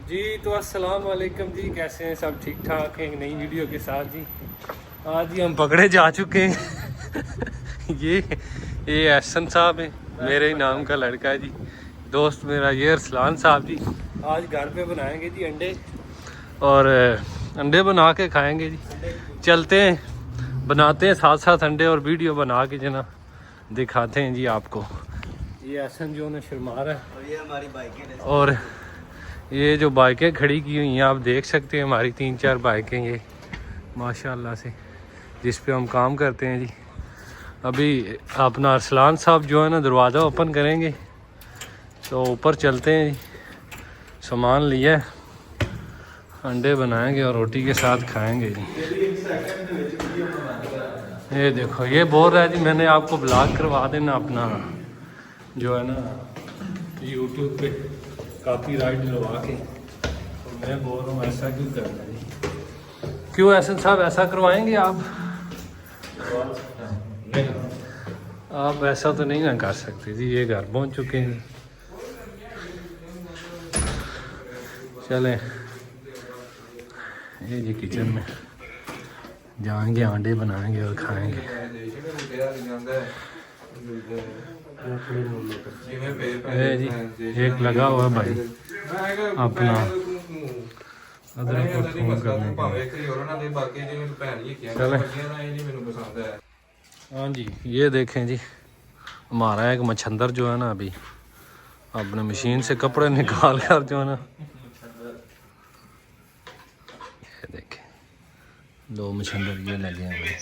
जी तो अस्सलाम वालेकुम जी, कैसे हैं सब? ठीक ठाक हैं? एक नई वीडियो के साथ जी। आज ही हम पकड़े जा चुके हैं। ये एहसन साहब है, मेरे ही नाम का लड़का है जी, दोस्त मेरा ये अरसलान साहब जी। आज घर पे बनाएंगे जी अंडे, और अंडे बना के खाएंगे जी। चलते हैं, बनाते हैं साथ साथ अंडे और वीडियो बना के जना दिखाते हैं जी आपको। ये एहसन जो है शर्मार है, और ये हमारी बाइकें, और ये जो बाइकें खड़ी की हुई हैं आप देख सकते हैं, हमारी 3-4 बाइकें ये माशाल्लाह से, जिस पे हम काम करते हैं जी। अभी अपना अरसलान साहब जो है ना दरवाज़ा ओपन करेंगे, तो ऊपर चलते हैं जी। सामान लिया, अंडे बनाएंगे और रोटी के साथ खाएंगे जी। ये देखो, ये बोल रहा है जी मैंने आपको ब्लॉग करवा देना अपना, जो है ना यूट्यूब पे कॉपीराइट लगा के। तो मैं बोल रहा हूँ ऐसा क्यों करना है जी? क्यों एहसन साहब, ऐसा करवाएंगे आप? नहीं, आप ऐसा तो नहीं ना कर सकते जी। ये घर पहुँच चुके हैं, चलें ये जी किचन में जाएंगे, अंडे बनाएंगे और खाएंगे। ये जी एक लगा हुआ भाई अपना अदरक और थूम करने के। चलें, हाँ जी ये देखें जी, हमारा एक मच्छंदर जो है ना अभी अपने मशीन से कपड़े निकाल कर जो है ना, ये देखें 2 मच्छंदर ये लगे हुए।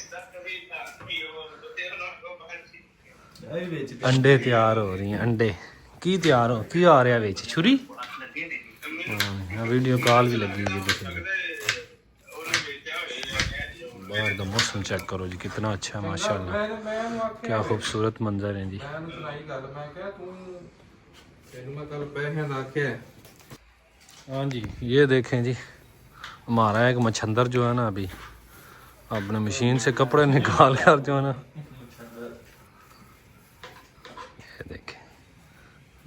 अंडे तैयार हो रही हैं, अंडे की तैयार हो की आ रहा है छुरी। हाँ, वीडियो कॉल भी लगी हुई है। बाहर का मौसम चेक करो जी, कितना अच्छा है माशाल्लाह, क्या खूबसूरत मंजर है जी। हाँ जी ये देखें जी, हमारा एक मच्छंदर जो है ना अभी अपने मशीन से कपड़े निकाल कर जो है ना, ये देखें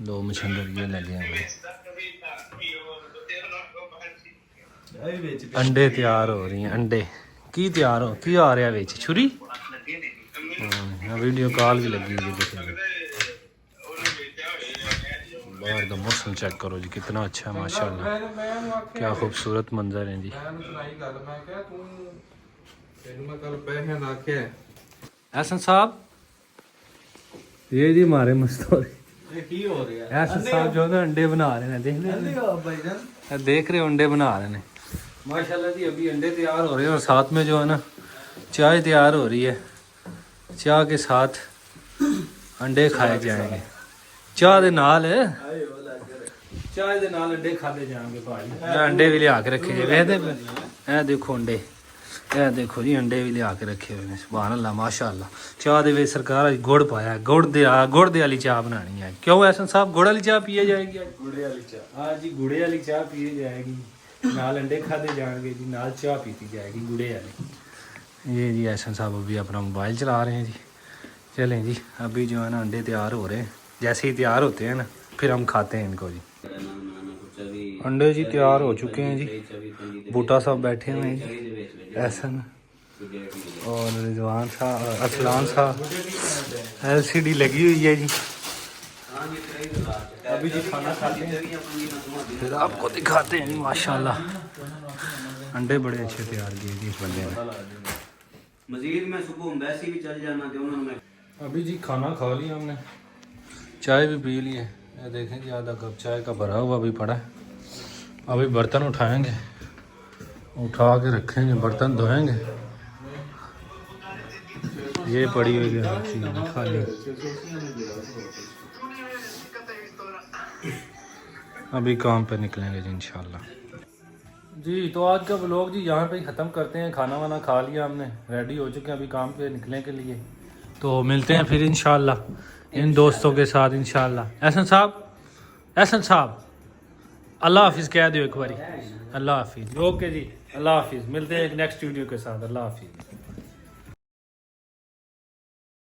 2 मच्छंदर ये लगे हुए। अंडे तैयार हो रही हैं, अंडे की तैयार हो की आ रहा है छुरी। हाँ, वीडियो कॉल भी लगी हुई है। बाहर का मौसम चेक करो जी, कितना अच्छा है माशाल्लाह, क्या खूबसूरत मंजर है जी। एहसन साहब, ये जी हमारे मस्तूरी एहसन साहब जो है अंडे बना रहे हैं, देख रहे हो अंडे बना रहे हैं माशाल्लाह जी। अभी अंडे तैयार हो रहे हैं और साथ में जो है ना चाय तैयार हो रही है। चाय के साथ अंडे खाए जाएंगे, चाय दे नाल चाय दे नाल अंडे खाते जाएंगे भाई। अंडे भी लिया के रखे हुए, देखो अंडे, ये देखो जी अंडे भी लिया के रखे हुए हैं। सुभान अल्लाह माशाल्लाह। चाह दे वे सरकार आज गुड़ पाया, गुड़ दे वाली चाह बनानी है। क्यों एहसन साहब, गुड़ वाली चाह पिए जाएगी? गुड़े वाली चाह, हाँ जी गुड़े वाली चाह पिए जाएगी, नाल अंडे खाते जाएंगे जी, नाल चाह पीती जाएगी गुड़े वाली। ये जी एहसन साहब अभी अपना मोबाइल चला रहे हैं जी। चलें जी, अभी जो है ना अंडे तैयार हो रहे हैं, जैसे ही तैयार होते हैं ना फिर हम खाते हैं इनको जी। अंडे जी तैयार हो चुके हैं जी। बूटा साहब बैठे हुए हैं जी, एहसन और रिजवान साहब, अरसलान साहब, LCD लगी हुई है जी। अभी जी खाना खाते हैं फिर आपको दिखाते हैं जी। माशाल्लाह अंडे बड़े अच्छे तैयार किए जी इस बंदे ने। मजीद में सुबह वैसे भी चल जाना थे उन्होंने। अभी जी खाना खा लिया हमने, चाय भी पी ली है। ये देखें जी आधा कप चाय का भरा हुआ भी पड़ा है। अभी बर्तन उठाएंगे, उठा के रखेंगे, बर्तन धोएंगे। ये पड़ी हुई है खाली। अभी काम पे निकलेंगे जी इंशाल्लाह जी। तो आज का व्लॉग जी यहाँ पे ही ख़त्म करते हैं। खाना वाना खा लिया हमने, रेडी हो चुके हैं अभी काम पे निकलने के लिए। तो मिलते हैं फिर इंशाल्लाह इन दोस्तों के साथ इंशाल्लाह। एहसन साहब, एहसन साहब अल्लाह हाफिज़ कह दो एक बारी। अल्लाह हाफिज़। ओके जी, अल्लाह हाफिज़। मिलते हैं एक नेक्स्ट वीडियो के साथ। अल्लाह हाफिज़।